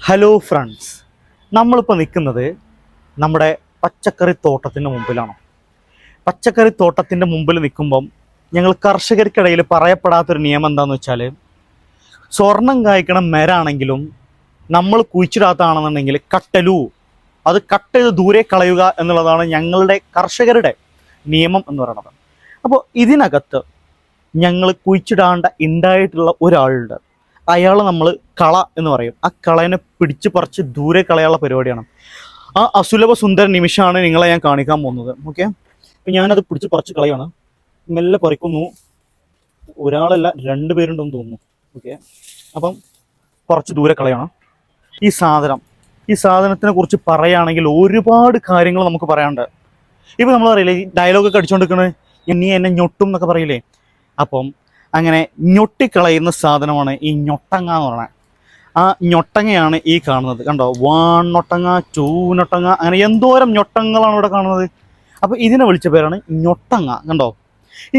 Hello friends, നമ്മളിപ്പോൾ നിൽക്കുന്നത് നമ്മുടെ പച്ചക്കറി തോട്ടത്തിൻ്റെ മുമ്പിലാണ്. പച്ചക്കറി തോട്ടത്തിൻ്റെ മുമ്പിൽ നിൽക്കുമ്പം ഞങ്ങൾ കർഷകർക്കിടയിൽ പറയപ്പെടാത്തൊരു നിയമം എന്താണെന്ന് വെച്ചാൽ, സ്വർണം കായ്ക്കണ മരാണെങ്കിലും നമ്മൾ കുഴിച്ചിടാത്തതാണെന്നുണ്ടെങ്കിൽ അത് കട്ട് ചെയ്ത് ദൂരെ കളയുക എന്നുള്ളതാണ് ഞങ്ങളുടെ കർഷകരുടെ നിയമം എന്ന് പറയുന്നത്. അപ്പോൾ ഇതിനകത്ത് ഞങ്ങൾ കുഴിച്ചിടാണ്ട് ഉണ്ടായിട്ടുള്ള ഒരാളുണ്ട്. അയാൾ നമ്മൾ കള എന്ന് പറയും. ആ കളനെ പിടിച്ച് പറിച്ച് ദൂരെ കളയാനുള്ള പരിപാടിയാണ്. ആ അസുലഭ സുന്ദര നിമിഷമാണ് നിങ്ങളെ ഞാൻ കാണിക്കാൻ പോകുന്നത്. ഓക്കെ, അപ്പം ഞാനത് പിടിച്ച് പറിച്ച് കളയാണ്. മെല്ലെ പറിക്കുന്നു. ഒരാളല്ല, 2 പേരുണ്ടെന്ന് തോന്നുന്നു. ഓക്കെ, അപ്പം കുറച്ച് ദൂരെ കളയാണ്. ഈ സാധനത്തിനെ കുറിച്ച് പറയുകയാണെങ്കിൽ ഒരുപാട് കാര്യങ്ങൾ നമുക്ക് പറയാനുണ്ട്. ഇപ്പം നമ്മൾ പറയില്ലേ, ഈ ഡയലോഗൊക്കെ അടിച്ചുകൊണ്ടിരിക്കുന്നത് നീ എന്നെ ഞൊട്ടും എന്നൊക്കെ പറയില്ലേ. അപ്പം അങ്ങനെ ഞൊട്ടിക്കളയുന്ന സാധനമാണ് ഈ ഞൊട്ടങ്ങ എന്ന് പറയുന്നത്. ആ ഞൊട്ടങ്ങയാണ് ഈ കാണുന്നത്. കണ്ടോ, 1 ഞൊട്ടങ്ങ, 2 ഞൊട്ടങ്ങ, അങ്ങനെ എന്തോരം ഞൊട്ടങ്ങളാണ് ഇവിടെ കാണുന്നത്. അപ്പോൾ ഇതിനെ വിളിച്ച പേരാണ് ഞൊട്ടങ്ങ. കണ്ടോ, ഈ